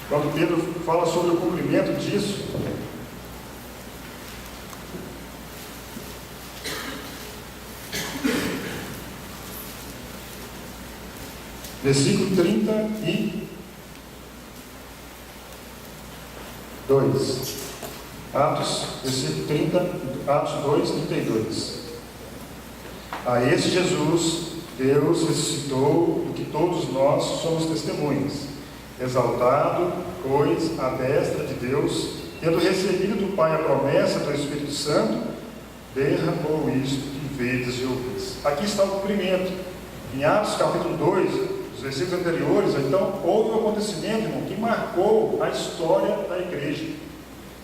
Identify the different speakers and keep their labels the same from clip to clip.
Speaker 1: quando Pedro fala sobre o cumprimento disso, versículo 32. Atos, versículo 30, Atos 2, 32. A esse Jesus, Deus ressuscitou, do que todos nós somos testemunhas, exaltado, pois, à destra de Deus, tendo recebido do Pai a promessa do Espírito Santo, derramou isto que vedes e ouvis. Aqui está o cumprimento. Em Atos capítulo 2, os versículos anteriores, então, houve um acontecimento, irmão, que marcou a história da igreja,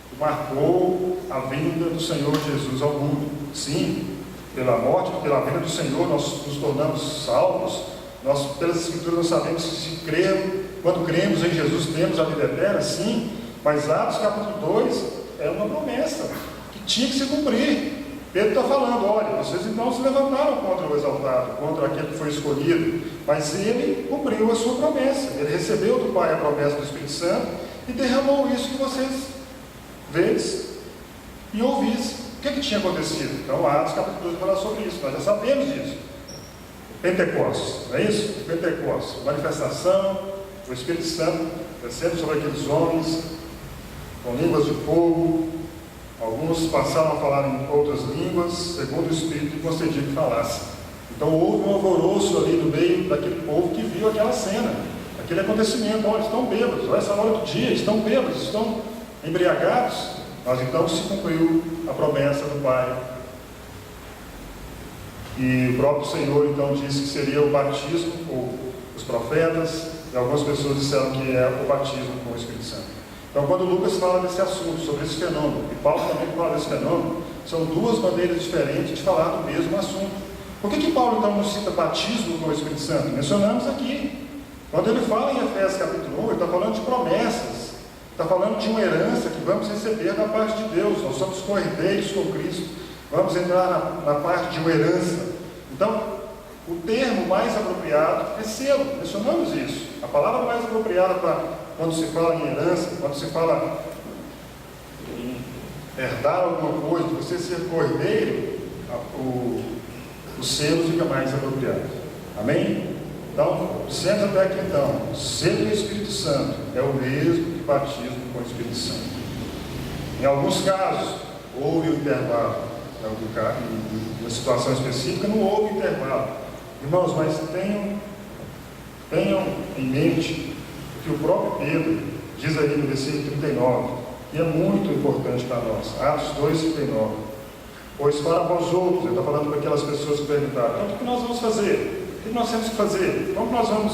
Speaker 1: que marcou a vinda do Senhor Jesus ao mundo. Sim, pela morte, pela vinda do Senhor, nós nos tornamos salvos. Nós, pelas Escrituras, nós sabemos que se cremos, quando cremos em Jesus, temos a vida eterna, sim, mas Atos capítulo 2 é uma promessa que tinha que se cumprir. Pedro está falando, olha, vocês então se levantaram contra o exaltado, contra aquele que foi escolhido, mas ele cumpriu a sua promessa, ele recebeu do Pai a promessa do Espírito Santo e derramou isso que vocês vedes e ouvis. O que tinha acontecido? Então, Atos capítulo 2 fala sobre isso, nós já sabemos disso. Pentecostes, não é isso? Pentecostes, manifestação do Espírito Santo descendo sobre aqueles homens com línguas de fogo. Alguns passaram a falar em outras línguas, segundo o Espírito que concedia que falasse. Então houve um alvoroço ali no meio daquele povo que viu aquela cena, aquele acontecimento. Olha, estão bêbados, olha essa hora do dia, estão bêbados, estão embriagados. Mas então se cumpriu a promessa do Pai. E o próprio Senhor então disse que seria o batismo, ou os profetas, e algumas pessoas disseram que é o batismo com o Espírito Santo. Então, quando Lucas fala desse assunto, sobre esse fenômeno, e Paulo também fala desse fenômeno, são duas maneiras diferentes de falar do mesmo assunto. Por que Paulo então não cita batismo com o Espírito Santo? Mencionamos aqui. Quando ele fala em Efésios capítulo 1, ele está falando de promessas, está falando de uma herança que vamos receber da parte de Deus. Nós somos co-herdeiros com Cristo, vamos entrar na parte de uma herança. Então, o termo mais apropriado é selo, mencionamos isso. A palavra mais apropriada para quando se fala em herança, quando se fala em herdar alguma coisa, você ser cordeiro, o selo fica mais apropriado. Amém? Então, dissemos até aqui então, o selo do Espírito Santo é o mesmo que batismo com o Espírito Santo. Em alguns casos, houve um intervalo. Em uma situação específica, não houve intervalo. Irmãos, mas tenham em mente que o próprio Pedro diz aí no versículo 39, e é muito importante para nós, Atos 2, 39. Pois para vós outros, ele está falando para aquelas pessoas que perguntaram, então o que nós vamos fazer? O que nós temos que fazer? Como nós vamos?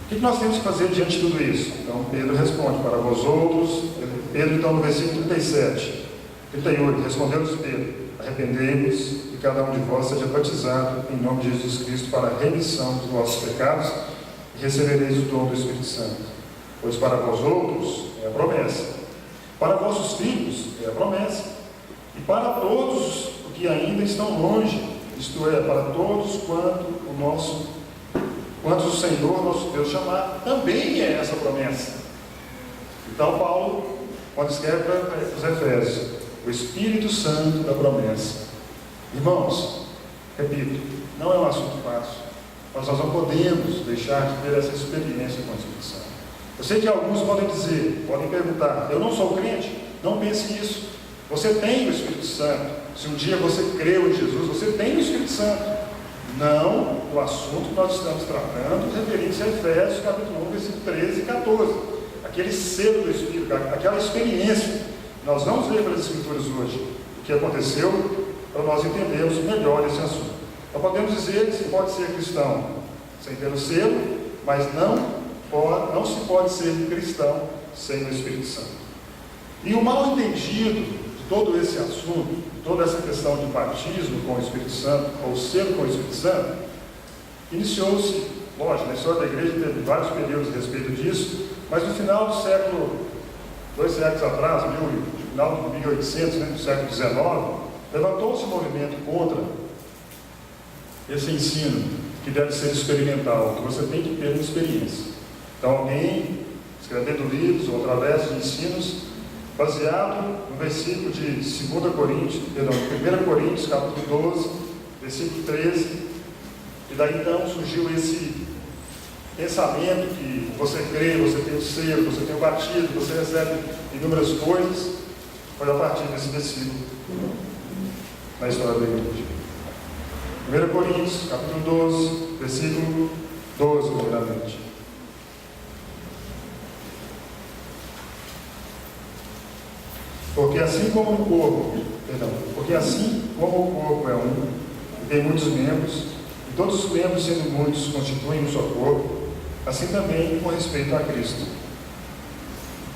Speaker 1: O que nós temos que fazer diante de tudo isso? Então Pedro responde, para vós outros, Pedro então no versículo 37, 38, respondeu-lhes Pedro, arrependei-vos e cada um de vós seja batizado em nome de Jesus Cristo para a remissão dos vossos pecados e recebereis o dom do Espírito Santo. Pois para vós outros é a promessa, para vossos filhos é a promessa, e para todos os que ainda estão longe, isto é, para todos quantos o Senhor nosso Deus chamar, também é essa promessa. Então Paulo, quando escreve para os Efésios, o Espírito Santo da promessa. Irmãos, repito, não é um assunto fácil, mas nós não podemos deixar de ter essa experiência com o Espírito Santo. Eu sei que alguns podem dizer, podem perguntar, eu não sou crente? Não pense nisso. Você tem o Espírito Santo. Se um dia você creu em Jesus, você tem o Espírito Santo. Não o assunto que nós estamos tratando, referindo-se a Efésios capítulo 1, versículo 13 e 14. Aquele selo do Espírito, aquela experiência. Nós vamos ler pelas Escrituras hoje o que aconteceu para nós entendermos melhor esse assunto. Então podemos dizer que se pode ser cristão sem ter o selo, mas não se pode ser cristão sem o Espírito Santo. E o mal entendido de todo esse assunto, toda essa questão de batismo com o Espírito Santo, ou selo com o Espírito Santo, iniciou-se, lógico, na história da igreja teve vários períodos a respeito disso, mas no final do século, 2 séculos atrás, no final de 1800, no século XIX, levantou-se um movimento contra esse ensino que deve ser experimental, que você tem que ter uma experiência. Então, alguém escrevendo livros ou através de ensinos, baseado no versículo de 1 Coríntios, capítulo 12, versículo 13, e daí então surgiu esse pensamento que você crê, você tem o selo, você tem o batismo, você recebe inúmeras coisas, foi a partir desse versículo na história da igreja. 1 Coríntios, capítulo 12, versículo 12, primeiramente. Porque assim como o corpo é um, e tem muitos membros, e todos os membros, sendo muitos, constituem um só corpo, assim também com respeito a Cristo.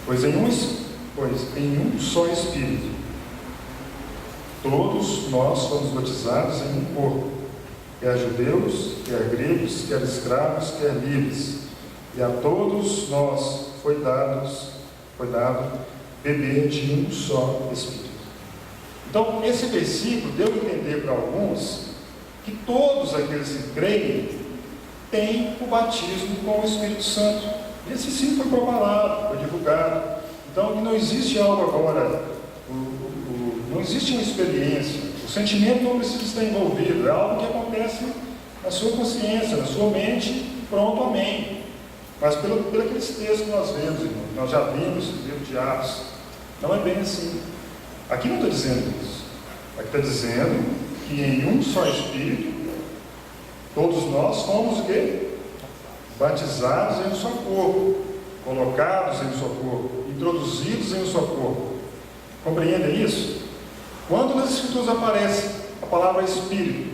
Speaker 1: Pois em um só Espírito, todos nós fomos batizados em um corpo, quer judeus, quer gregos, quer escravos, quer livres, e a todos nós foi dado beber de um só Espírito. Então, esse versículo deu a entender para alguns que todos aqueles que creem têm o batismo com o Espírito Santo. Esse sim foi propalado, foi divulgado. Então, não existe algo agora, não existe uma experiência, o sentimento não precisa estar envolvido, é algo que acontece na sua consciência, na sua mente, pronto, amém. Mas pelo aqueles textos que nós vemos, irmão, nós já vimos no livro de Atos, não é bem assim. Aqui não está dizendo isso. Aqui está dizendo que em um só Espírito, todos nós fomos o quê? Batizados em um só corpo, colocados em um só corpo, introduzidos em um só corpo. Compreendem isso? Quando nas Escrituras aparece a palavra Espírito,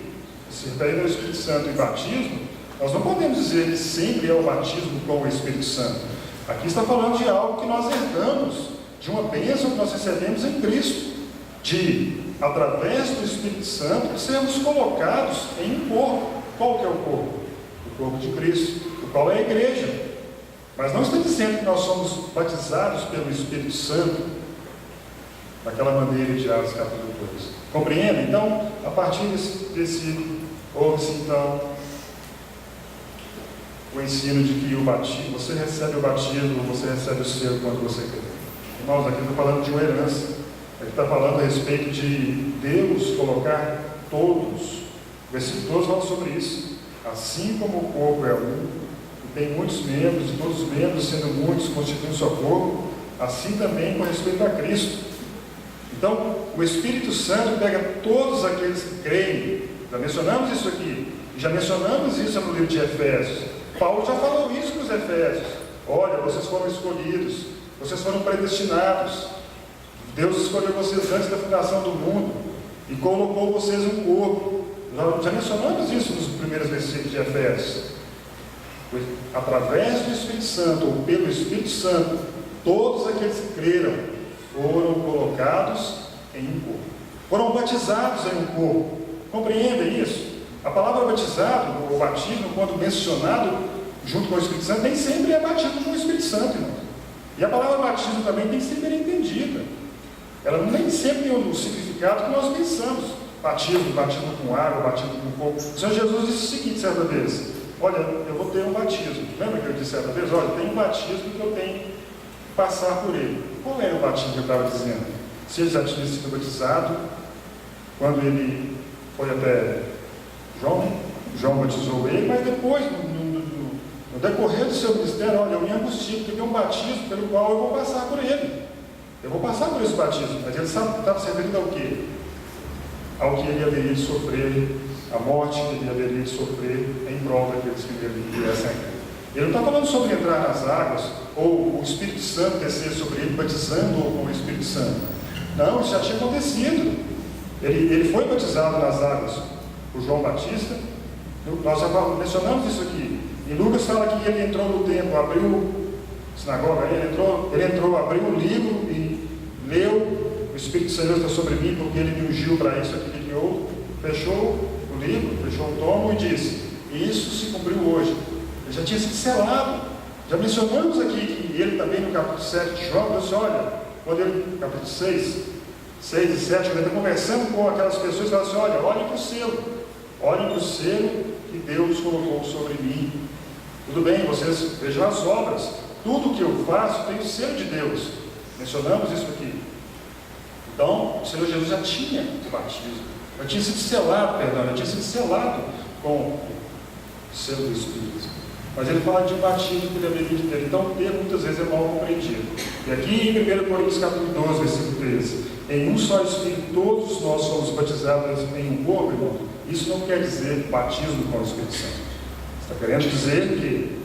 Speaker 1: se referindo ao Espírito Santo e batismo, nós não podemos dizer que sempre é o batismo com o Espírito Santo. Aqui está falando de algo que nós herdamos, de uma bênção que nós recebemos em Cristo, de, através do Espírito Santo, sermos colocados em um corpo. Qual que é o corpo? O corpo de Cristo, o qual é a igreja. Mas não está dizendo que nós somos batizados pelo Espírito Santo, daquela maneira de Atos capítulo 2. Compreende? Então, a partir desse houve-se então o ensino de que o batismo, você recebe o batismo, você recebe o selo quando você crê. Irmãos, aqui está falando de uma herança, aqui está falando a respeito de Deus colocar todos, o versículo 12 fala sobre isso. Assim como o corpo é um, e tem muitos membros, e todos os membros, sendo muitos, constituem o seu corpo, assim também com respeito a Cristo. Então, o Espírito Santo pega todos aqueles que creem, já mencionamos isso aqui, já mencionamos isso no livro de Efésios. Paulo já falou isso para os Efésios. Olha, vocês foram escolhidos, vocês foram predestinados. Deus escolheu vocês antes da fundação do mundo e colocou vocês um corpo. Já mencionamos isso nos primeiros versículos de Efésios. Através do Espírito Santo, ou pelo Espírito Santo, todos aqueles que creram foram colocados em um corpo. Foram batizados em um corpo. Compreendem isso? A palavra batizado, ou batismo, quando mencionado junto com o Espírito Santo, nem sempre é batismo com o Espírito Santo, irmão. E a palavra batismo também tem que ser bem entendida. Ela nem sempre tem o significado que nós pensamos. Batismo com água, batismo com fogo. O Senhor Jesus disse o seguinte certa vez: olha, eu vou ter um batismo. Lembra que eu disse certa vez? Olha, tem um batismo que eu tenho que passar por ele. Qual era o batismo que eu estava dizendo? Se ele já tinha sido batizado, quando ele foi até João batizou ele, mas depois, no decorrer do seu ministério, olha, eu me angustio, porque tem um batismo pelo qual eu vou passar por ele. Eu vou passar por esse batismo, mas ele estava se referindo ao quê? Ao que ele haveria de sofrer, a morte que ele haveria de sofrer em prol daqueles que ele viessem a crer. Ele não está falando sobre entrar nas águas, ou o Espírito Santo descer sobre ele, batizando-o com o Espírito Santo. Não, isso já tinha acontecido. Ele foi batizado nas águas por João Batista. Nós já mencionamos isso aqui. Em Lucas fala que ele entrou no templo, abriu a sinagoga, ele entrou, abriu o livro e leu: o Espírito Santo está sobre mim, porque ele me ungiu para isso, aquilo e outro. Fechou o livro, fechou o tomo e disse: isso se cumpriu hoje. Ele já tinha sido selado. Já mencionamos aqui que ele também, no capítulo 7 de João, disse: olha, quando ele, capítulo 6 e 7, quando ele está conversando com aquelas pessoas, ele fala assim: olhem para o selo, olhem para o selo que Deus colocou sobre mim. Tudo bem, vocês vejam as obras. Tudo que eu faço tem o selo de Deus. Mencionamos isso aqui. Então, o Senhor Jesus já tinha o batismo. Já tinha sido selado com o selo do Espírito. Mas ele fala de batismo que deveria ter. Então, o termo muitas vezes é mal compreendido. E aqui em 1 Coríntios capítulo 12, versículo 13, em um só Espírito todos nós somos batizados em um corpo, irmão. Isso não quer dizer batismo com o Espírito Santo. Está querendo dizer que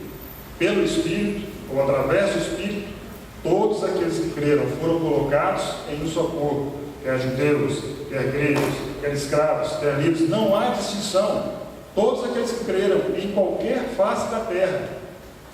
Speaker 1: pelo Espírito, ou através do Espírito, todos aqueles que creram foram colocados em um só corpo, quer judeus, quer gregos, quer escravos, quer livres, não há distinção. Todos aqueles que creram em qualquer face da terra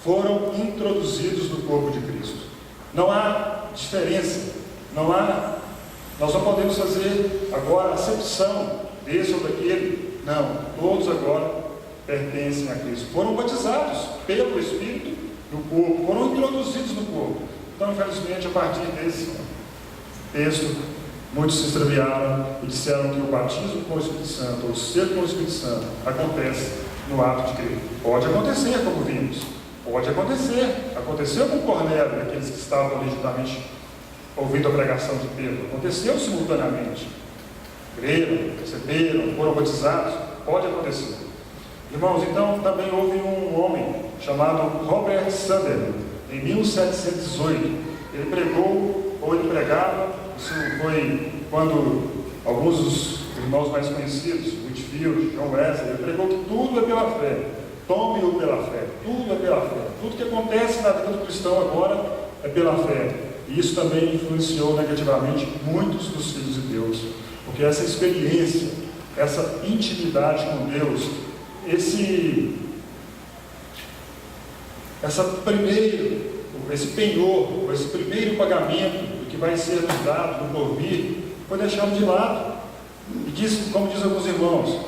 Speaker 1: foram introduzidos no corpo de Cristo. Não há diferença, nós não podemos fazer agora acepção desse ou daquele. Não, todos agora pertencem a Cristo. Foram batizados pelo Espírito no corpo, foram introduzidos no corpo. Então, infelizmente, a partir desse texto, muitos se extraviaram e disseram que o batismo com o Espírito Santo, ou ser com o Espírito Santo, acontece no ato de crer. Pode acontecer, como vimos. Pode acontecer. Aconteceu com Cornélio, aqueles que estavam legitimamente ouvindo a pregação de Pedro. Aconteceu simultaneamente. Creram, receberam, foram batizados. Pode acontecer. Irmãos, então também houve um homem chamado Robert Sanders, em 1718. Ele pregou, ou ele pregava, isso foi quando alguns dos irmãos mais conhecidos, Whitefield, John Wesley, ele pregou que tudo é pela fé. Tome-o pela fé. Tudo é pela fé. Tudo que acontece na vida do cristão agora é pela fé. E isso também influenciou negativamente muitos dos filhos de Deus. Porque essa experiência, essa intimidade com Deus, esse penhor, esse primeiro pagamento que vai ser nos dado no porvir, foi deixado de lado. E diz, como diz alguns irmãos,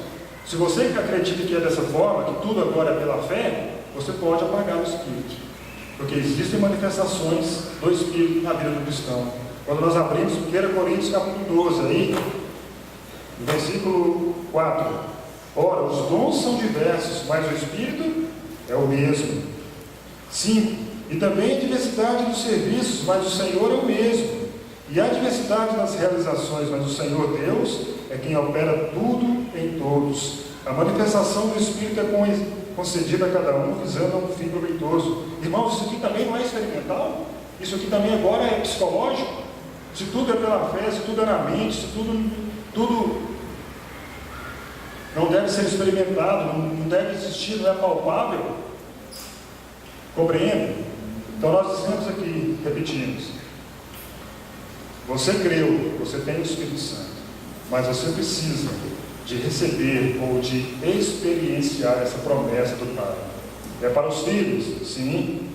Speaker 1: se você acredita que é dessa forma, que tudo agora é pela fé, você pode apagar o Espírito. Porque existem manifestações do Espírito na vida do cristão. Quando nós abrimos 1 Coríntios capítulo 12, aí, no versículo 4, ora, os dons são diversos, mas o Espírito é o mesmo. 5, e também a diversidade dos serviços, mas o Senhor é o mesmo. E há diversidade nas realizações, mas o Senhor Deus é quem opera tudo em todos. A manifestação do Espírito é concedida a cada um, visando um fim proveitoso. Irmãos, isso aqui também não é experimental? Isso aqui também agora é psicológico? Se tudo é pela fé, se tudo é na mente, se tudo não deve ser experimentado, não deve existir, não é palpável? Compreende? Então nós dizemos aqui, repetimos, você creu, você tem o Espírito Santo, mas você precisa de receber ou de experienciar essa promessa do Pai. É para os filhos? Sim.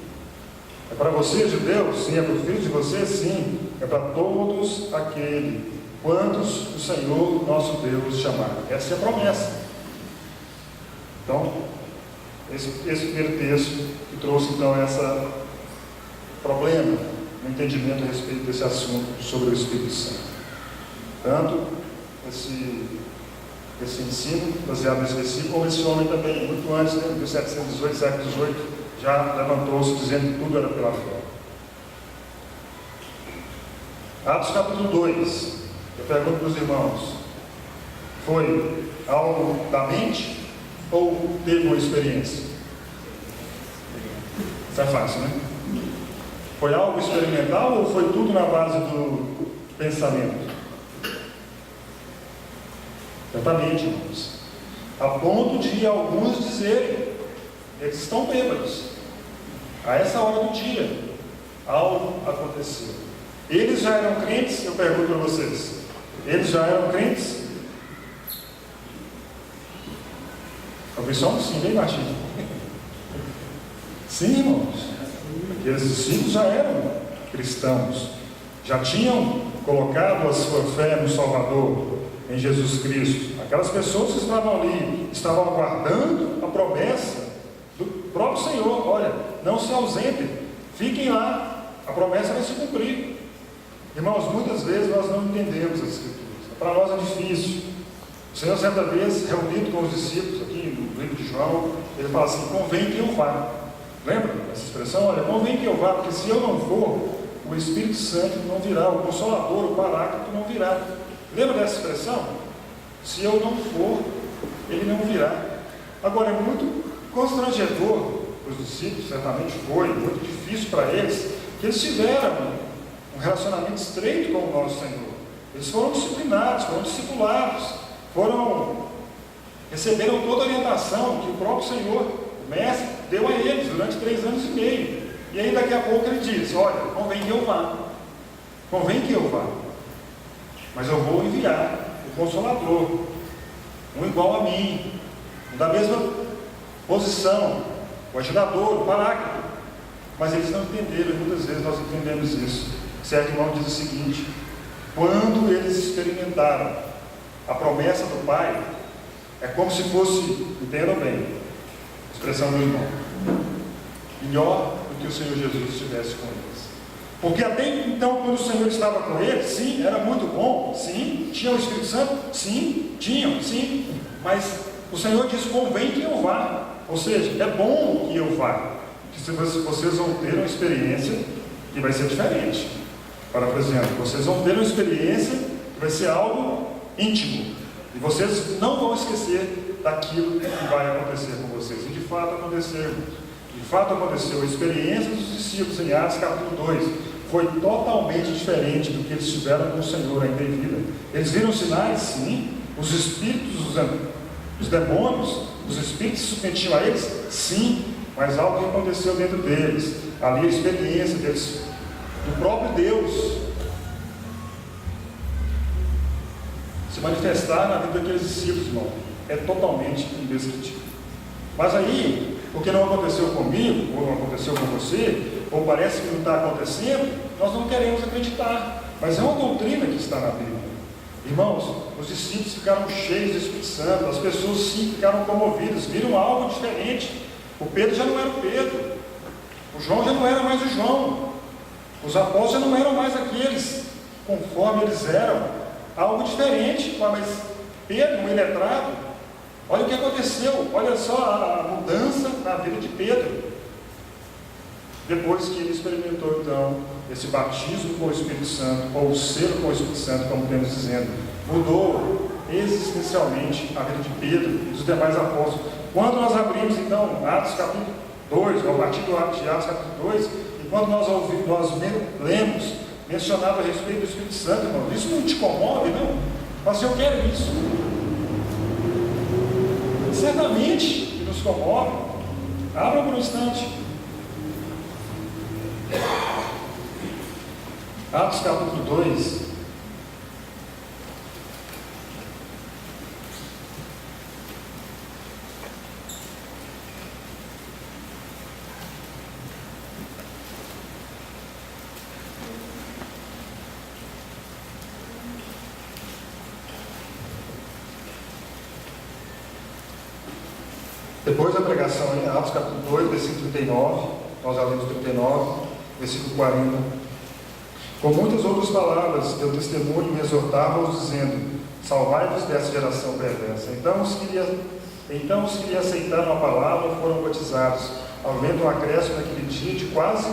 Speaker 1: É para você, judeus? Sim. É para os filhos de vocês? Sim. É para todos aqueles, quantos o Senhor nosso Deus chamar. Essa é a promessa. Então, esse primeiro texto que trouxe então esse problema no entendimento a respeito desse assunto sobre o Espírito Santo. Tanto esse ensino baseado nesse versículo, como esse homem também, muito antes, né, 1718, século XVIII, já levantou-se dizendo que tudo era pela fé. Atos capítulo 2, eu pergunto para os irmãos, foi algo da mente ou teve uma experiência? Isso é fácil, né? Foi algo experimental ou foi tudo na base do pensamento? Certamente, irmãos. A ponto de alguns dizerem, eles estão bêbados. A essa hora do dia, algo aconteceu. Eles já eram crentes? Eu pergunto para vocês. Eles já eram crentes? Talvez só um sim, bem baixinho. Sim, irmãos. Aqueles discípulos já eram cristãos. Já tinham colocado a sua fé no Salvador, em Jesus Cristo. Aquelas pessoas que estavam ali, estavam aguardando a promessa do próprio Senhor. Olha, não se ausentem, fiquem lá, a promessa vai se cumprir. Irmãos, muitas vezes nós não entendemos as Escrituras. Para nós é difícil. O Senhor, certa vez, reunido com os discípulos, aqui no livro de João, ele fala assim: convém que eu vá. Lembra essa expressão? Olha, convém que eu vá, porque se eu não for, o Espírito Santo não virá, o Consolador, o Paráclito não virá. Lembra dessa expressão? Se eu não for, ele não virá. Agora, é muito constrangedor para os discípulos, certamente foi, muito difícil para eles, que eles tiveram um relacionamento estreito com o nosso Senhor. Eles foram disciplinados, foram discipulados, receberam toda a orientação que o próprio Senhor, o Mestre, deu a eles durante 3 anos e meio. E aí daqui a pouco ele diz: olha, convém que eu vá, mas eu vou enviar o Consolador, um igual a mim, um da mesma posição, o ajudador, o Paráclito. Mas eles não entenderam, e muitas vezes nós entendemos isso. Certo irmão diz o seguinte: quando eles experimentaram a promessa do Pai, é como se fosse, entendam bem, expressão do irmão, melhor do que o Senhor Jesus estivesse com eles. Porque até então, quando o Senhor estava com eles, sim, era muito bom, sim, tinha o Espírito Santo, sim, tinham, sim, mas o Senhor diz: convém que eu vá, ou seja, é bom que eu vá, que vocês vão ter uma experiência que vai ser diferente. Parafraseando, vocês vão ter uma experiência que vai ser algo íntimo, e vocês não vão esquecer daquilo que vai acontecer com vocês. E de fato aconteceu. De fato aconteceu. A experiência dos discípulos em Atos capítulo 2 foi totalmente diferente do que eles tiveram com o Senhor ainda em vida. Eles viram sinais, sim. Os espíritos, os demônios, os espíritos se submetiam a eles, sim. Mas algo que aconteceu dentro deles, ali a experiência deles, do próprio Deus se manifestar na vida daqueles discípulos, irmão, é totalmente indescritível. Mas aí, porque não aconteceu comigo, ou não aconteceu com você, ou parece que não está acontecendo, nós não queremos acreditar. Mas é uma doutrina que está na Bíblia. Irmãos, os discípulos ficaram cheios do Espírito Santo, as pessoas sim ficaram comovidas, viram algo diferente. O Pedro já não era o Pedro, o João já não era mais o João, os apóstolos já não eram mais aqueles conforme eles eram. Algo diferente. Mas Pedro, um iletrado, olha o que aconteceu, olha só a mudança na vida de Pedro, depois que ele experimentou então esse batismo com o Espírito Santo, ou o selo com o Espírito Santo, como temos dizendo, mudou existencialmente a vida de Pedro e dos demais apóstolos. Quando nós abrimos então Atos capítulo 2, ou a partir do Atos capítulo 2, e quando nós lemos mencionado a respeito do Espírito Santo, irmão, isso não te comove, não? Mas eu quero isso. Certamente que nos comove. Abra por um instante. Atos capítulo 2. Depois da pregação em Atos capítulo 2, versículo 39, nós já lemos 39, versículo 40. Com muitas outras palavras, deu testemunho e exortava-os, dizendo: salvai-vos dessa geração perversa. Então os que lhe aceitaram a palavra foram batizados, havendo um acréscimo naquele dia de quase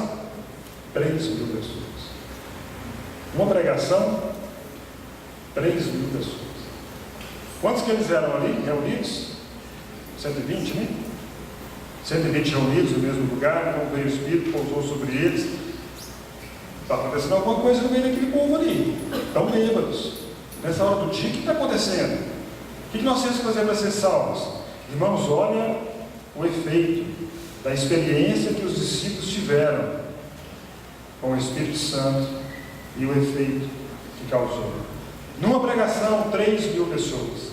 Speaker 1: 3.000 pessoas. Uma pregação, 3.000 pessoas. Quantos que eles eram ali, reunidos? 120, né? 120 reunidos no mesmo lugar, então veio o Espírito, pousou sobre eles. Está acontecendo alguma coisa no meio daquele povo ali. Estão bêbados. Nessa hora do dia, o que está acontecendo? O que nós temos que fazer para ser salvos? Irmãos, olha o efeito da experiência que os discípulos tiveram com o Espírito Santo e o efeito que causou. Numa pregação, 3.000 pessoas.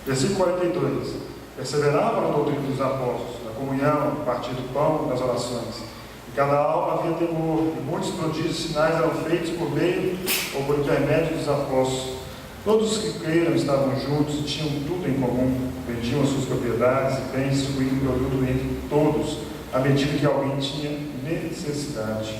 Speaker 1: Versículo 42. Perseveravam na doutrina dos apóstolos, na comunhão, no partir do pão, nas orações. Em cada alma havia temor, e muitos prodígios e sinais eram feitos por meio ou por intermédio dos apóstolos. Todos os que creram estavam juntos e tinham tudo em comum, vendiam as suas propriedades e bens, distribuindo o produto entre todos, à medida que alguém tinha necessidade.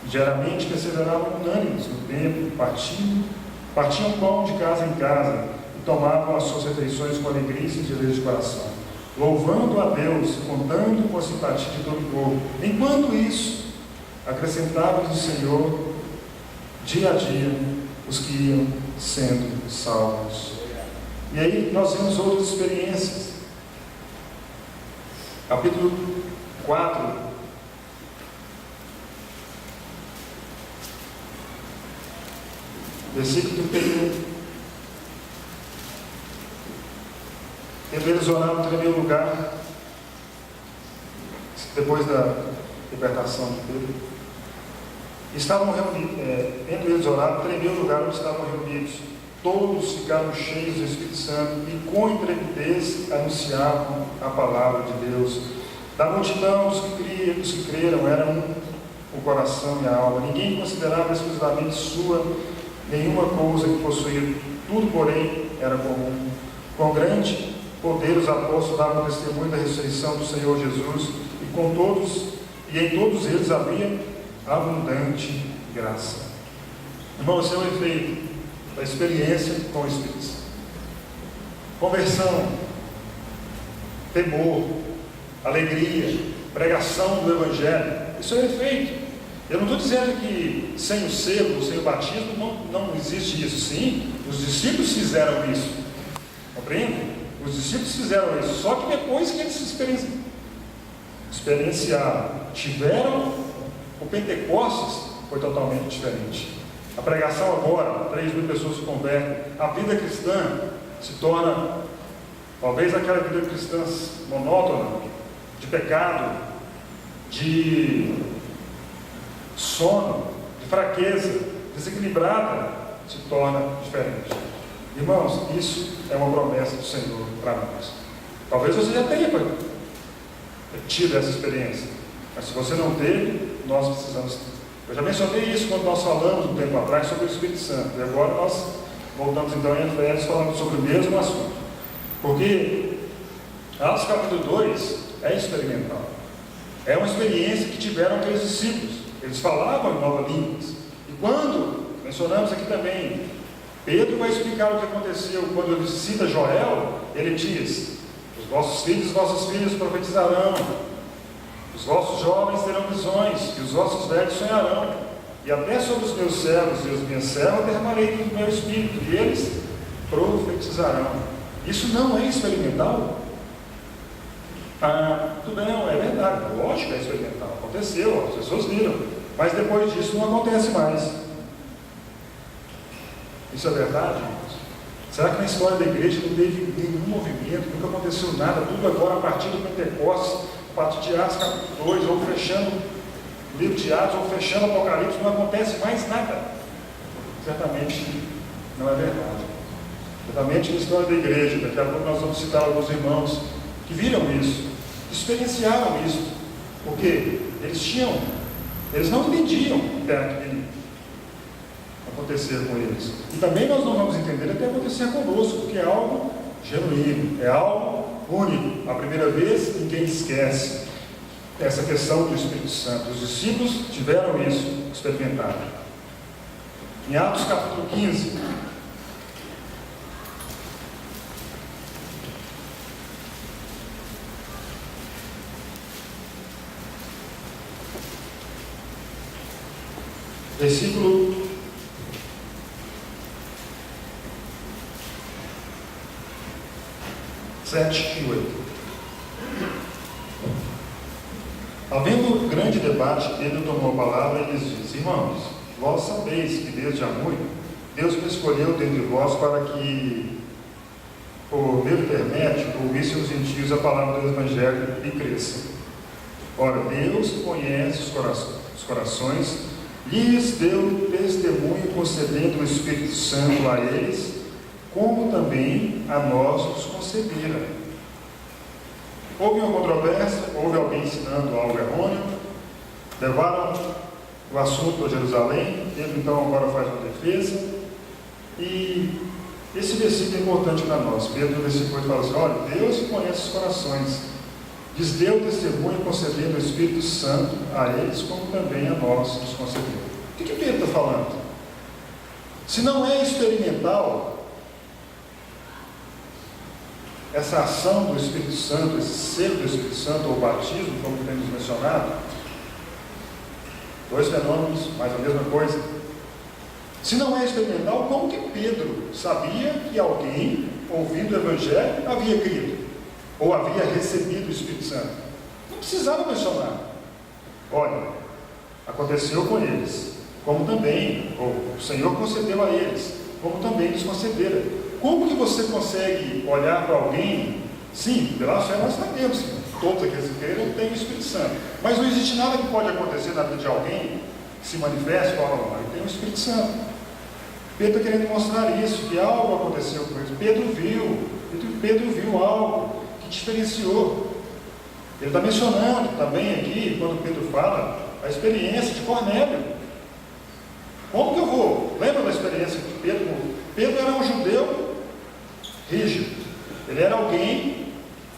Speaker 1: Geralmente perseveravam unânimes no templo, partiam pão de casa em casa, tomavam as suas refeições com alegria e singeleza de coração, louvando a Deus, contando com a simpatia de todo o povo. Enquanto isso, acrescentava-lhes o Senhor, dia a dia, os que iam sendo salvos. E aí nós vemos outras experiências. Capítulo 4, versículo 31. Tendo eles orado, tremeu o lugar, depois da libertação de Pedro. Estavam reunidos, tendo eles orado, tremeu o lugar onde estavam reunidos. Todos ficaram cheios do Espírito Santo e com intrepidez anunciavam a palavra de Deus. Da multidão dos que creram, era um o coração e a alma. Ninguém considerava exclusivamente sua nenhuma coisa que possuía. Tudo, porém, era comum. Com grande poder os apóstolos davam testemunho da ressurreição do Senhor Jesus, e em todos eles havia abundante graça. Irmão, esse é o efeito da experiência com o Espírito Santo. Conversão, temor, alegria, pregação do Evangelho. Isso é o efeito. Eu não estou dizendo que sem o selo, sem o batismo, não existe isso. Sim, os discípulos fizeram isso. Compreende? Os discípulos fizeram isso. Só que depois que eles experienciaram, tiveram o Pentecostes, foi totalmente diferente. A pregação agora, 3.000 pessoas se convertem. A vida cristã se torna, talvez aquela vida cristã monótona, de pecado, de sono, de fraqueza, desequilibrada, se torna diferente. Irmãos, isso é uma promessa do Senhor para nós. Talvez você já tenha tido essa experiência, mas se você não teve, nós precisamos ter. Eu já mencionei isso quando nós falamos um tempo atrás sobre o Espírito Santo, e agora nós voltamos então em Efésios falando sobre o mesmo assunto, porque Atos capítulo 2 é experimental, é uma experiência que tiveram aqueles discípulos. Eles falavam em novas línguas, e quando mencionamos aqui também, Pedro vai explicar o que aconteceu quando ele cita Joel. Ele diz: os vossos filhos e vossas filhas profetizarão, os vossos jovens terão visões, e os vossos velhos sonharão, e até sobre os meus servos e as minhas servas derramarei do meu espírito, e eles profetizarão. Isso não é experimental? Tudo bem, não é verdade, lógico que é experimental, aconteceu, as pessoas viram, mas depois disso não acontece mais. Isso é verdade, irmãos? Será que na história da igreja não teve nenhum movimento, nunca aconteceu nada, tudo agora a partir do Pentecostes, a partir de Atos capítulo 2, ou fechando o livro de Atos, ou fechando o Apocalipse, não acontece mais nada? Certamente não é verdade. Certamente na história da igreja, daqui a pouco nós vamos citar alguns irmãos que viram isso, experienciaram isso, porque eles não entendiam o que acontecer com eles. E também nós não vamos entender até acontecer conosco, porque é algo genuíno, é algo único. A primeira vez, ninguém esquece essa questão do Espírito Santo. Os discípulos tiveram isso, experimentaram. Em Atos capítulo 15, versículo 7 e 8. Havendo grande debate, Pedro tomou a palavra e lhes disse: irmãos, vós sabeis que desde há muito Deus me escolheu dentre vós para que, por meu intermédio, ouvissem os gentios a palavra do Evangelho e cresçam. Ora, Deus conhece os corações, lhes deu testemunho concedendo o Espírito Santo a eles, como também a nós os concedera. Houve uma controvérsia, houve alguém ensinando algo errôneo, levaram o assunto a Jerusalém. Pedro então agora faz uma defesa, e esse versículo é importante para nós. Pedro no versículo 8 fala assim: olha, Deus conhece os corações, lhes deu testemunho concedendo o Espírito Santo a eles, como também a nós nos concedeu. O que Pedro está falando? Se não é experimental, essa ação do Espírito Santo, esse selo do Espírito Santo, ou batismo, como temos mencionado, dois fenômenos, mas a mesma coisa. Se não é experimental, como que Pedro sabia que alguém, ouvindo o Evangelho, havia crido? Ou havia recebido o Espírito Santo? Não precisava mencionar. Olha, aconteceu com eles, como também, ou o Senhor concedeu a eles, como também lhes concedera. Como que você consegue olhar para alguém? Sim, pela fé nós sabemos que todos aqueles que creram têm o Espírito Santo. Mas não existe nada que pode acontecer na vida de alguém que se manifeste e fala, ele tem o Espírito Santo. Pedro está querendo mostrar isso, que algo aconteceu com ele. Pedro viu algo que diferenciou. Ele está mencionando também aqui, quando Pedro fala, a experiência de Cornélio. Como que eu vou? Lembra da experiência de Pedro? Pedro era um judeu rígido. Ele era alguém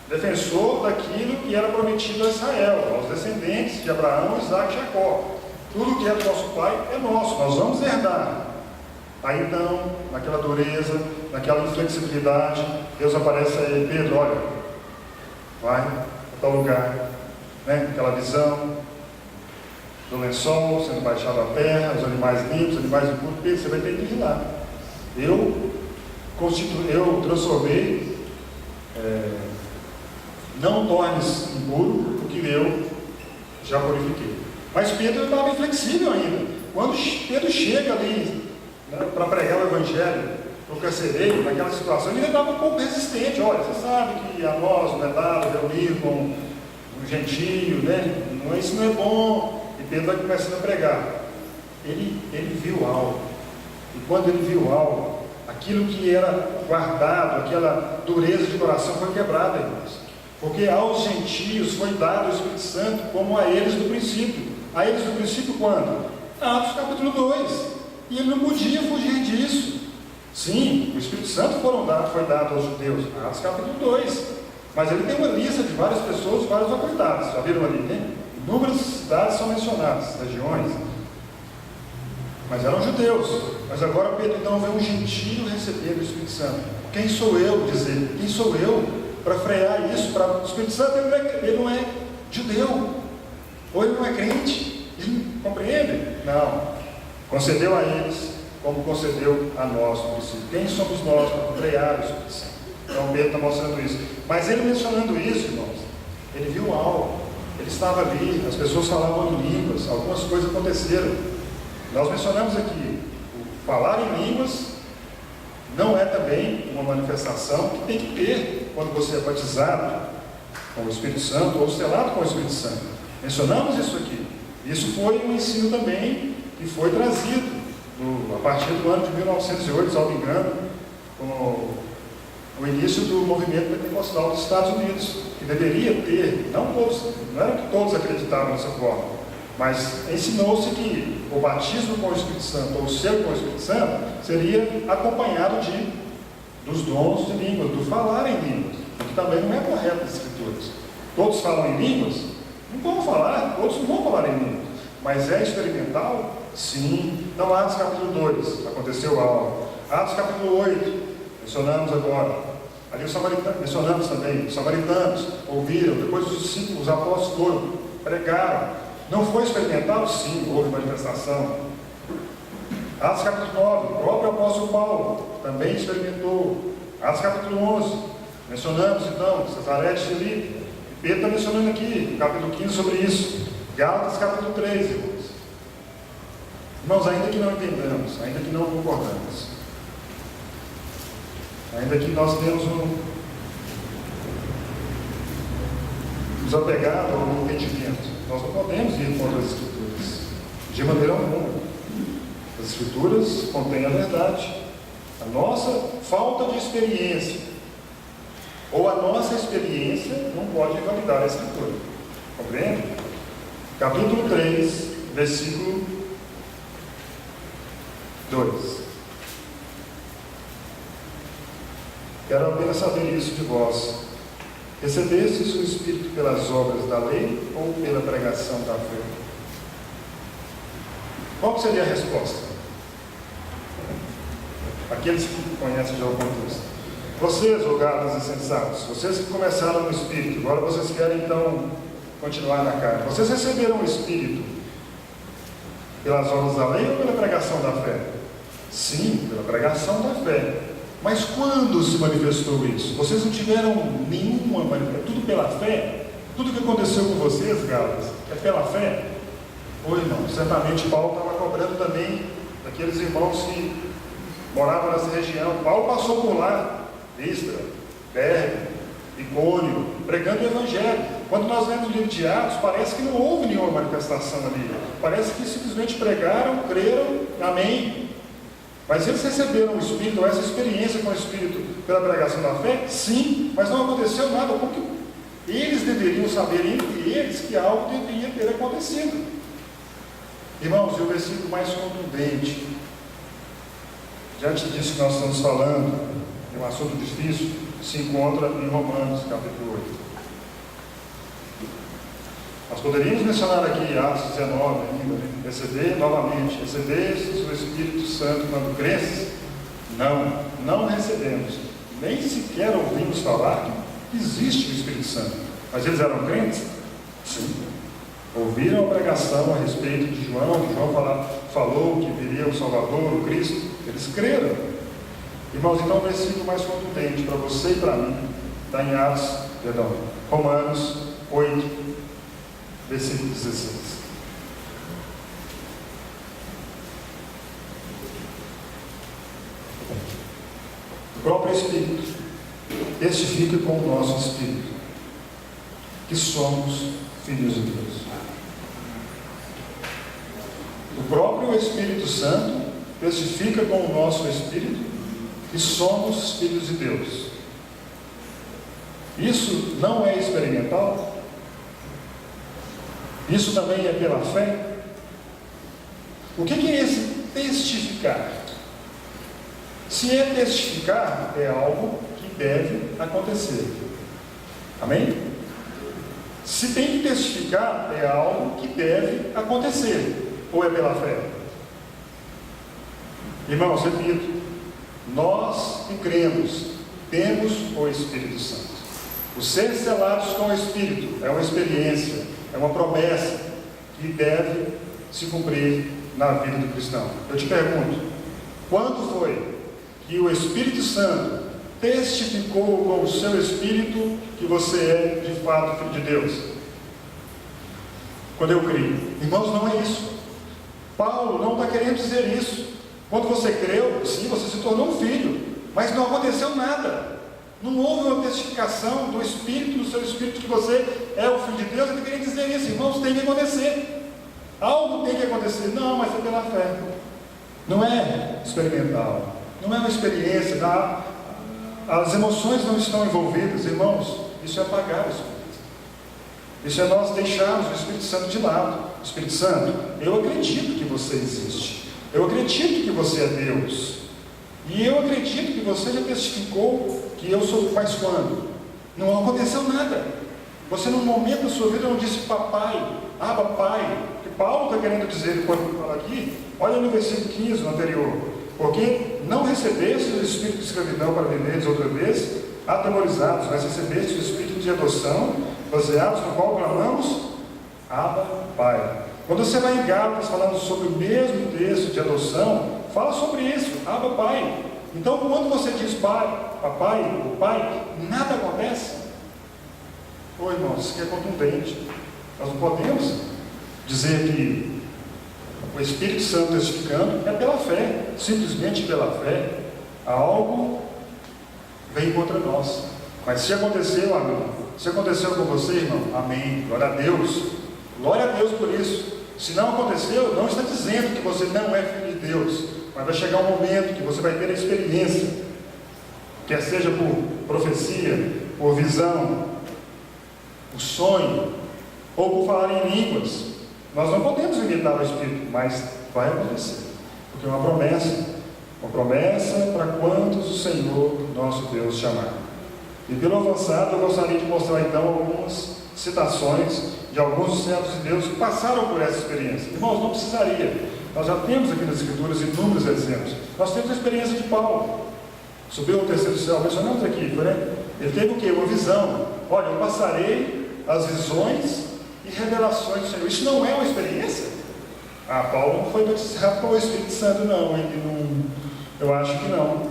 Speaker 1: defensor daquilo que era prometido a Israel, aos descendentes de Abraão, Isaac e Jacó. Tudo que é do nosso pai é nosso, nós vamos herdar. Aí então, naquela dureza, naquela inflexibilidade, Deus aparece a ele: Pedro, olha, vai a tal lugar, né? Aquela visão do lençol sendo baixado à terra, os animais limpos, os animais impuros. Pedro, você vai ter que ir lá. Eu transformei, não tornes impuro, porque eu já purifiquei. Mas Pedro estava inflexível ainda. Quando Pedro chega ali, né, para pregar o Evangelho para o carcereiro, naquela situação, ele estava um pouco resistente. Olha, você sabe que a nós não é dado reunir com um gentio, né? Isso não é bom. E Pedro vai começando a pregar. Ele viu algo. E quando ele viu algo, aquilo que era guardado, aquela dureza de coração foi quebrada, irmãos. Porque aos gentios foi dado o Espírito Santo, como a eles do princípio. A eles do princípio quando? Atos capítulo 2. E ele não podia fugir disso. Sim, o Espírito Santo foi dado aos judeus, Atos capítulo 2. Mas ele tem uma lista de várias pessoas, várias autoridades. Já viram ali, né? Inúmeras cidades são mencionadas, regiões. Mas eram judeus. Mas agora Pedro então vê um gentio receber o Espírito Santo. Quem sou eu, diz ele? Quem sou eu para frear isso? O Espírito Santo ele não é judeu. Ou ele não é crente. Ele compreende? Não. Concedeu a eles, como concedeu a nós no princípio. Quem somos nós para frear o Espírito Santo? Então Pedro está mostrando isso. Mas ele mencionando isso, irmãos, ele viu algo. Ele estava ali, as pessoas falavam em línguas, algumas coisas aconteceram. Nós mencionamos aqui, o falar em línguas não é também uma manifestação que tem que ter quando você é batizado com o Espírito Santo ou selado com o Espírito Santo. Mencionamos isso aqui. Isso foi um ensino também que foi trazido a partir do ano de 1908, salvo engano, com o início do movimento pentecostal dos Estados Unidos, que deveria ter, não era que todos acreditavam dessa forma, mas ensinou-se que o batismo com o Espírito Santo, ou o selo com o Espírito Santo, seria acompanhado dos dons de línguas, do falar em línguas, o que também não é correto nas Escrituras. Todos falam em línguas? Não vão falar, todos não vão falar em línguas, mas é experimental? Sim. Então, Atos capítulo 2, aconteceu algo. Atos capítulo 8, mencionamos agora. Ali mencionamos também, os samaritanos ouviram, depois os discípulos, os apóstolos foram, pregaram. Não foi experimental? Sim, houve manifestação. Atos capítulo 9, o próprio apóstolo Paulo também experimentou. Atos capítulo 11, mencionamos então, Cesaré de Filipe. Pedro está mencionando aqui, no capítulo 15, sobre isso. Gálatas capítulo 13, irmãos. Irmãos, ainda que não entendamos, ainda que não concordamos, ainda que nós temos nos apegado ao entendimento, nós não podemos ir contra as Escrituras, de maneira alguma. As Escrituras contêm a verdade. A nossa falta de experiência, ou a nossa experiência, não pode validar a Escritura. Compreende? Capítulo 3, versículo 2. Quero apenas saber isso de vós. Recebestes o Espírito pelas obras da lei ou pela pregação da fé? Qual seria a resposta? Aqueles que conhecem já o contexto. Vocês, ó Gálatas insensatos, vocês que começaram no Espírito, agora vocês querem então continuar na carne. Vocês receberam o Espírito pelas obras da lei ou pela pregação da fé? Sim, pela pregação da fé. Mas quando se manifestou isso? Vocês não tiveram nenhuma manifestação, tudo pela fé? Tudo que aconteceu com vocês, Gálatas, é pela fé? Oi, irmão, certamente Paulo estava cobrando também daqueles irmãos que moravam nessa região. Paulo passou por lá, Listra, Derbe, Icônio, pregando o Evangelho. Quando nós lemos o livro de Atos, parece que não houve nenhuma manifestação ali. Parece que simplesmente pregaram, creram, amém. Mas eles receberam o Espírito, essa experiência com o Espírito pela pregação da fé? Sim, mas não aconteceu nada, porque eles deveriam saber entre eles que algo deveria ter acontecido. Irmãos, e o versículo mais contundente, diante disso que nós estamos falando, é um assunto difícil, se encontra em Romanos, capítulo 8. Nós poderíamos mencionar aqui Atos 19 ainda, né? Receber novamente, recebestes o Espírito Santo quando cresces? Não recebemos. Nem sequer ouvimos falar que existe o Espírito Santo. Mas eles eram crentes? Sim. Ouviram a pregação a respeito de João, que João falou que viria o Salvador, o Cristo. Eles creram. Irmãos, então o versículo mais contundente para você e para mim está em Romanos 8, versículo 16. O próprio Espírito testifica com o nosso Espírito que somos filhos de Deus. O próprio Espírito Santo testifica com o nosso Espírito que somos filhos de Deus. Isso não é experimental? Isso também é pela fé? O que é esse testificar? Se é testificar, é algo que deve acontecer. Amém? Se tem que testificar, é algo que deve acontecer. Ou é pela fé? Irmãos, repito, nós que cremos, temos o Espírito Santo. Os ser selados com o Espírito é uma experiência, é uma promessa que deve se cumprir na vida do cristão. Eu te pergunto, quando foi que o Espírito Santo testificou com o seu Espírito que você é de fato filho de Deus? Quando eu criei. Irmãos, não é isso. Paulo não está querendo dizer isso. Quando você creu, sim, você se tornou um filho, mas não aconteceu nada. Não houve uma testificação do Espírito, do seu Espírito, que você é o Filho de Deus. Ele queria dizer isso, irmãos, tem que acontecer. Algo tem que acontecer. Não, mas é pela fé. Não é experimental. Não é uma experiência. As emoções não estão envolvidas, irmãos. Isso é apagar o Espírito. Isso é nós deixarmos o Espírito Santo de lado. Espírito Santo, eu acredito que você existe. Eu acredito que você é Deus. E eu acredito que você já testificou que eu sou. Mas quando? Não aconteceu nada. Você, num momento da sua vida, não disse papai, papai. O que Paulo está querendo dizer quando fala aqui, olha no versículo 15, no anterior. Porque não recebeste o espírito de escravidão para viveres outra vez, atemorizados, mas recebeste o espírito de adoção, baseados no qual clamamos, Abba, Pai. Quando você vai em Gálatas falando sobre o mesmo texto de adoção, fala sobre isso, Abba, Pai. Então, quando você diz pai, papai, o pai, nada acontece. Ô irmãos, isso aqui é contundente. Nós não podemos dizer que o Espírito Santo testificando é pela fé, simplesmente pela fé. Algo vem contra nós. Mas se aconteceu, amigo, se aconteceu com você, irmão, amém, glória a Deus. Glória a Deus por isso. Se não aconteceu, não está dizendo que você não é filho de Deus, mas vai chegar um momento que você vai ter a experiência, quer seja por profecia, por visão, por sonho, ou por falar em línguas. Nós não podemos limitar o Espírito, mas vai acontecer, porque é uma promessa para quantos o Senhor nosso Deus chamar. E pelo avançado, eu gostaria de mostrar então algumas citações de alguns servos de Deus que passaram por essa experiência. Irmãos, não precisaria. Nós já temos aqui nas Escrituras inúmeros exemplos. Nós temos a experiência de Paulo. Subiu ao terceiro céu, mencionamos aqui, né? Ele teve o quê? Uma visão. Olha, eu passarei as visões e revelações do Senhor. Isso não é uma experiência? Paulo não foi batizado com o Espírito Santo, não. Ele não. Eu acho que não.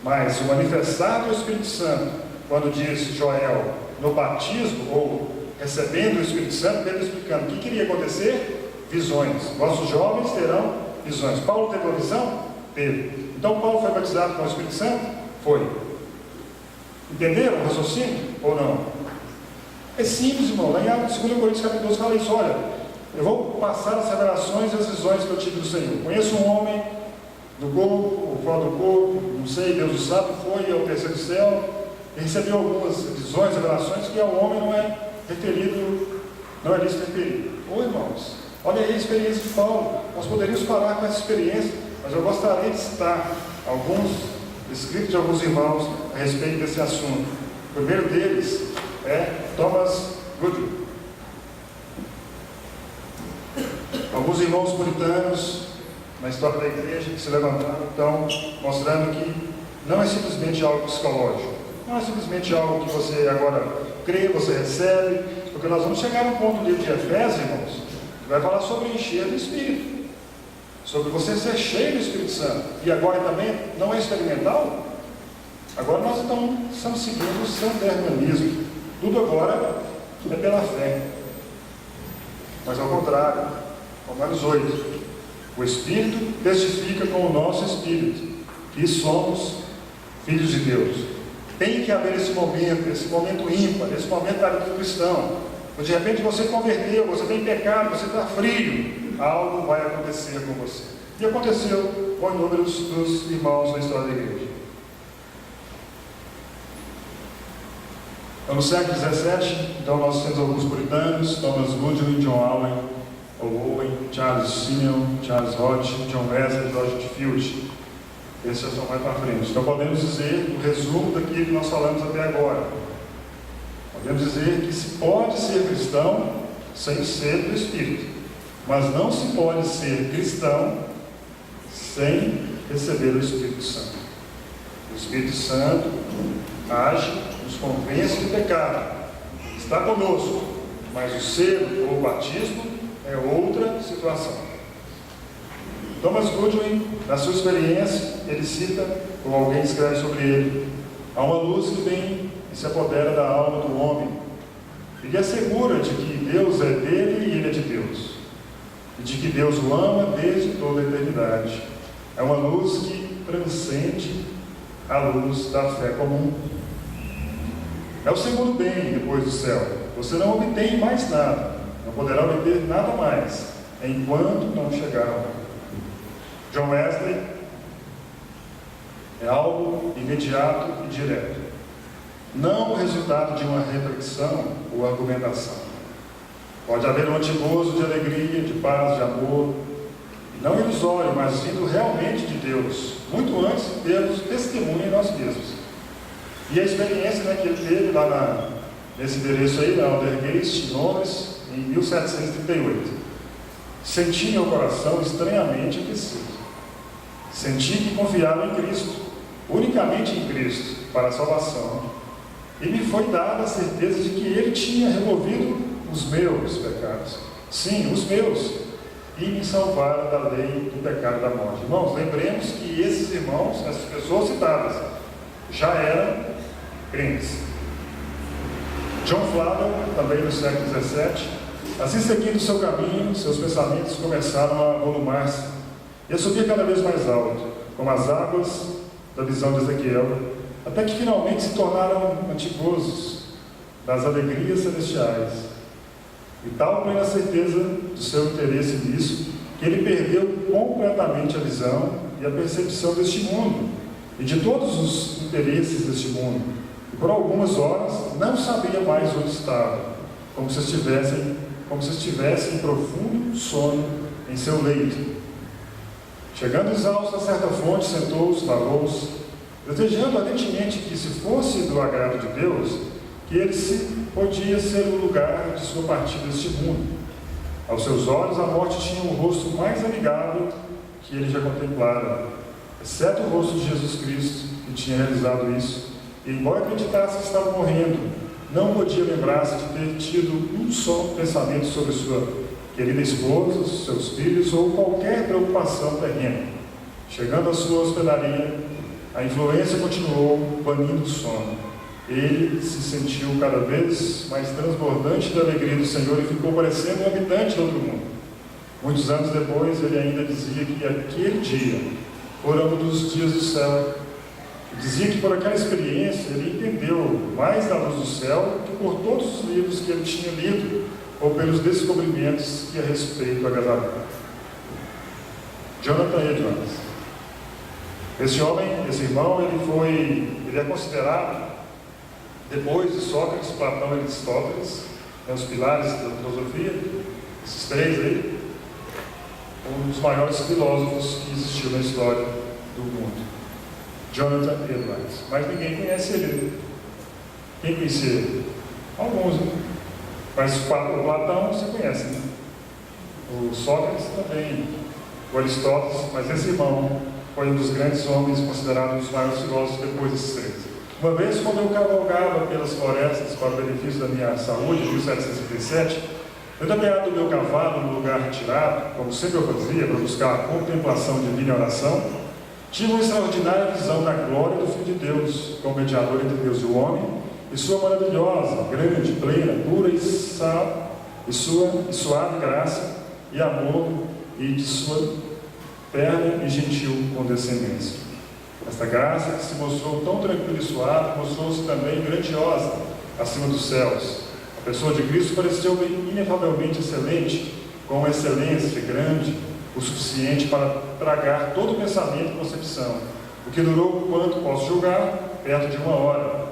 Speaker 1: Mas o manifestar do Espírito Santo, quando diz Joel, no batismo, ou recebendo o Espírito Santo, Pedro explicando o que queria acontecer? Visões. Vossos jovens terão visões. Paulo teve uma visão? Teve. Então Paulo foi batizado com o Espírito Santo? Foi. Entenderam o raciocínio? Ou não? É simples, irmão. Lá em 2 Coríntios capítulo 12 fala isso. Olha, eu vou passar as revelações e as visões que eu tive do Senhor. Conheço um homem do corpo, ou fora do corpo, não sei, Deus o sabe, foi ao terceiro céu e recebeu algumas visões, revelações que ao homem não é referido, não é lícito referir. Ô irmãos, olha aí a experiência de Paulo. Nós poderíamos parar com essa experiência, mas eu gostaria de citar alguns escritos de alguns irmãos a respeito desse assunto. O primeiro deles é Thomas Goodwin. Alguns irmãos puritanos na história da igreja que se levantaram, então, mostrando que não é simplesmente algo psicológico, não é simplesmente algo que você agora crê, você recebe, porque nós vamos chegar no ponto do livro de Efésios, irmãos, que vai falar sobre encher do Espírito, sobre você ser cheio do Espírito Santo. E agora também não é experimental? Agora nós então estamos seguindo o santernanismo. Tudo agora é pela fé. Mas ao contrário, Romanos 8, o Espírito testifica com o nosso Espírito que somos filhos de Deus. Tem que haver esse momento ímpar, esse momento da vida do cristão. De repente você converteu, você tem pecado, você está frio, algo vai acontecer com você. E aconteceu com inúmeros dos irmãos na história da igreja. Então, no século XVII, então nós temos alguns puritanos, Thomas Goodwin, John Owen, Charles Simeon, Charles Hodge, John Wesley, George Field. Esses já estão mais para frente. Então podemos dizer, o resumo daquilo que nós falamos até agora. Podemos dizer que se pode ser cristão sem ser do Espírito, mas não se pode ser cristão sem receber o Espírito Santo. O Espírito Santo age, nos convence do pecado, está conosco, mas o selo ou o batismo é outra situação. Thomas Goodwin, na sua experiência, ele cita, ou alguém escreve sobre ele, há uma luz que vem e se apodera da alma do homem. Ele assegura de que Deus é dele e ele é de Deus, e de que Deus o ama desde toda a eternidade. É uma luz que transcende a luz da fé comum. É o segundo bem depois do céu. Você não obtém mais nada, não poderá obter nada mais, enquanto não chegar ao céu. John Wesley é algo imediato e direto, não o resultado de uma reflexão ou argumentação. Pode haver um antigozo de alegria, de paz, de amor, não ilusório, mas vindo realmente de Deus, muito antes de termos testemunho em nós mesmos. E a experiência, que ele teve lá nesse endereço aí, na Aldergeist, em Londres, em 1738. Senti meu coração estranhamente aquecido. Senti que confiava em Cristo, unicamente em Cristo, para a salvação. E me foi dada a certeza de que Ele tinha removido os meus pecados. Sim, os meus. E me salvaram da lei do pecado e da morte. Irmãos, lembremos que esses irmãos, essas pessoas citadas, já eram crentes. John Flavel, também no século XVII, assim seguindo o seu caminho, seus pensamentos começaram a volumar-se e a subir cada vez mais alto, como as águas da visão de Ezequiel, até que finalmente se tornaram antigosos das alegrias celestiais. E tal plena certeza do seu interesse nisso, que ele perdeu completamente a visão e a percepção deste mundo, e de todos os interesses deste mundo, e por algumas horas não sabia mais onde estava, como se estivesse em profundo sono em seu leito. Chegando exausto a certa fonte, sentou-se, lavou-se, desejando ardentemente que, se fosse do agrado de Deus, que ele podia ser o lugar de sua partida deste mundo. Aos seus olhos, a morte tinha um rosto mais amigável que ele já contemplara. exceto o rosto de Jesus Cristo, que tinha realizado isso, e embora acreditasse que estava morrendo, não podia lembrar-se de ter tido um só pensamento sobre sua querida esposa, seus filhos ou qualquer preocupação terrena. Chegando à sua hospedaria, a influência continuou banindo o sono. Ele se sentiu cada vez mais transbordante da alegria do Senhor e ficou parecendo um habitante do outro mundo. Muitos anos depois, ele ainda dizia que aquele dia fora um dos dias do céu. Dizia que por aquela experiência ele entendeu mais da luz do céu que por todos os livros que ele tinha lido ou pelos descobrimentos que a respeito agradavam. Jonathan Edwards. Esse homem, esse irmão, ele é considerado, depois de Sócrates, Platão e Aristóteles, os pilares da filosofia, esses três aí, um dos maiores filósofos que existiu na história do mundo. Jonathan Edwards. Mas ninguém conhece ele. Quem conhece ele? Alguns, né? Mas o Platão você conhece, né? O Sócrates também, o Aristóteles, mas esse irmão foi um dos grandes homens considerados um dos maiores filósofos depois desses três. Uma vez, quando eu cavalgava pelas florestas para o benefício da minha saúde, em 1757, eu tapeado do meu cavalo num lugar retirado, como sempre eu fazia, para buscar a contemplação divina e oração, tive uma extraordinária visão da glória do Filho de Deus, como mediador entre Deus e o homem, e sua maravilhosa, grande, plena, pura e suave graça e amor, e de sua terna e gentil condescendência. Esta graça, que se mostrou tão tranquila e suave, mostrou-se também grandiosa acima dos céus. A pessoa de Cristo pareceu-me inefavelmente excelente, com uma excelência grande, o suficiente para tragar todo o pensamento e concepção, o que durou, quanto posso julgar, perto de 1 hora.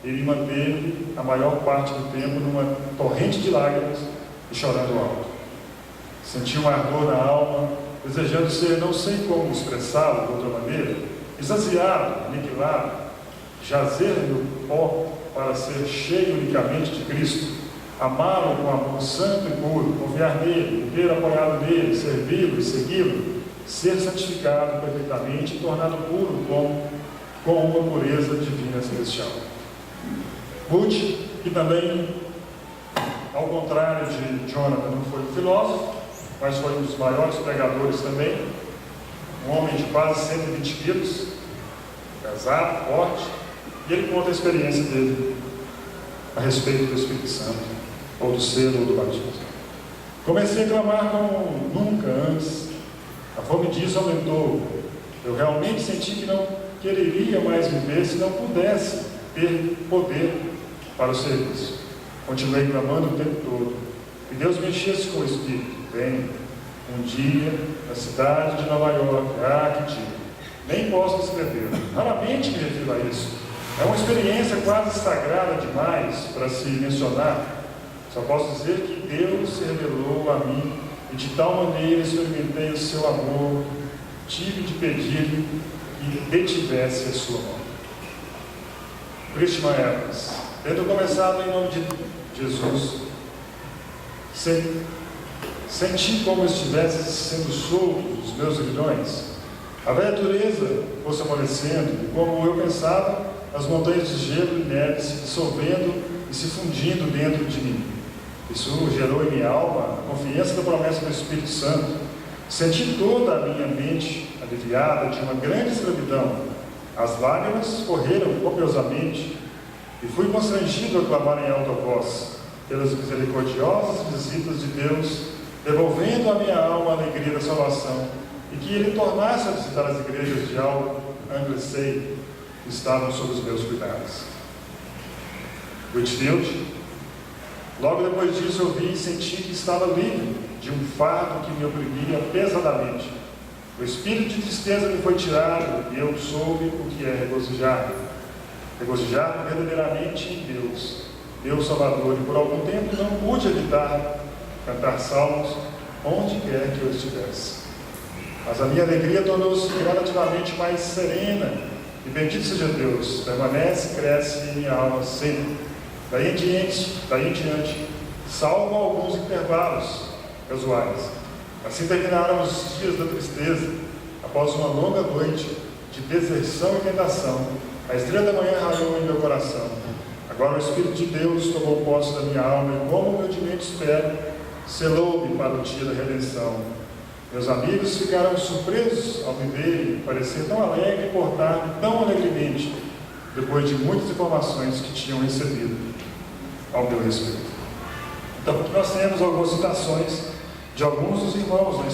Speaker 1: Ele manteve a maior parte do tempo numa torrente de lágrimas e chorando alto. Senti um ardor na alma, desejando ser, não sei como expressá-lo de outra maneira, extasiado, aniquilado, jazer no pó para ser cheio unicamente de Cristo, amá-lo com amor santo e puro, confiar nele, viver apoiado nele, servi-lo e segui-lo, ser santificado perfeitamente e tornado puro com uma pureza divina celestial. Ruth, que também, ao contrário de Jonathan, não foi um filósofo, mas foi um dos maiores pregadores também, um homem de quase 120 quilos, pesado, forte, e ele conta a experiência dele a respeito do Espírito Santo, ou do selo, ou do batismo. Comecei a clamar como nunca antes, a fome disso aumentou, eu realmente senti que não quereria mais viver se não pudesse ter poder para o serviço. Continuei clamando o tempo todo, e Deus me enchesse com o Espírito. Bem, um dia, na cidade de Nova York, que dia, nem posso descrever, raramente me refiro a isso. É uma experiência quase sagrada demais para se mencionar. Só posso dizer que Deus se revelou a mim e de tal maneira experimentei o seu amor, tive de pedir que detivesse a sua mão. Christian Evans, tendo começado em nome de Jesus, senti como estivesse sendo solto dos meus grilhões. A velha natureza fosse amolecendo, e como eu pensava, as montanhas de gelo e neve se dissolvendo e se fundindo dentro de mim. Isso gerou em minha alma a confiança da promessa do Espírito Santo. Senti toda a minha mente aliviada de uma grande escravidão. As lágrimas correram copiosamente e fui constrangido a clamar em alta voz pelas misericordiosas visitas de Deus, devolvendo à minha alma a alegria da salvação, e que Ele tornasse a visitar as igrejas de Anglesey que estavam sob os meus cuidados. Whitfield. Logo depois disso eu vi e senti que estava livre de um fardo que me oprimia pesadamente. O espírito de tristeza me foi tirado e eu soube o que é regozijar-me. Regozijar-me verdadeiramente em Deus, Deus Salvador, e por algum tempo não pude evitar cantar salmos onde quer que eu estivesse. Mas a minha alegria tornou-se gradativamente mais serena, e bendito seja Deus, permanece e cresce em minha alma sempre. Daí em diante, salvo alguns intervalos casuais. Assim terminaram os dias da tristeza, após uma longa noite de deserção e tentação, a estrela da manhã raiou em meu coração. Agora o Espírito de Deus tomou posse da minha alma e, como humildemente espero, selou-me para o dia da redenção. Meus amigos ficaram surpresos ao me verem parecer tão alegre e portar-me tão alegremente, depois de muitas informações que tinham recebido ao meu respeito. Então, aqui nós temos algumas citações de alguns dos irmãos da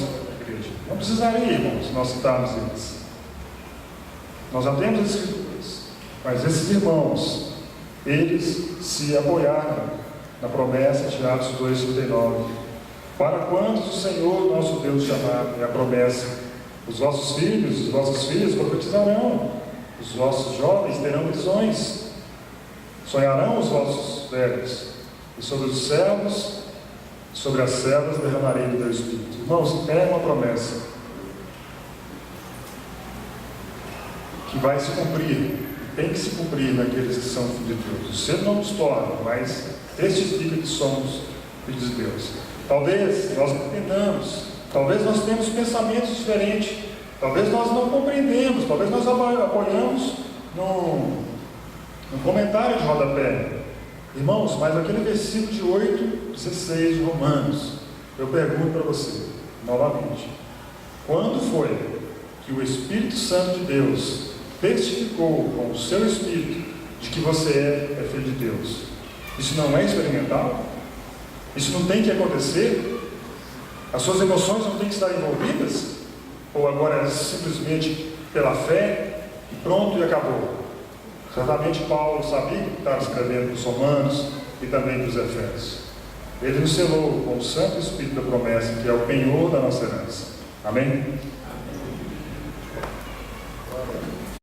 Speaker 1: igreja. Não precisaria, irmãos, nós citarmos eles. Nós já temos as escrituras, mas esses irmãos, eles se apoiaram na promessa de Atos 2:39. Para quantos o Senhor nosso Deus chamar, é a promessa: os vossos filhos, os vossas filhas profetizarão, os vossos jovens terão visões, sonharão os vossos velhos, e sobre os servos, sobre as servas derramarei do meu Espírito. Irmãos, é uma promessa que vai se cumprir, tem que se cumprir naqueles que são filhos de Deus. O ser não nos torna, mas testifica que somos filhos de Deus. Talvez nós não entendamos, talvez nós tenhamos pensamentos diferentes, talvez nós não compreendemos, talvez nós apoiamos no comentário de rodapé. Irmãos, mas aquele versículo de 8:16 de Romanos, eu pergunto para você, novamente, quando foi que o Espírito Santo de Deus testificou com o seu Espírito de que você é filho de Deus? Isso não é experimental? Isso não tem que acontecer? As suas emoções não têm que estar envolvidas? Ou agora é simplesmente pela fé e pronto e acabou? Certamente Paulo sabia que estava escrevendo para os Romanos e também para os Efésios. Ele nos selou com o Santo Espírito da promessa, que é o penhor da nossa herança. Amém?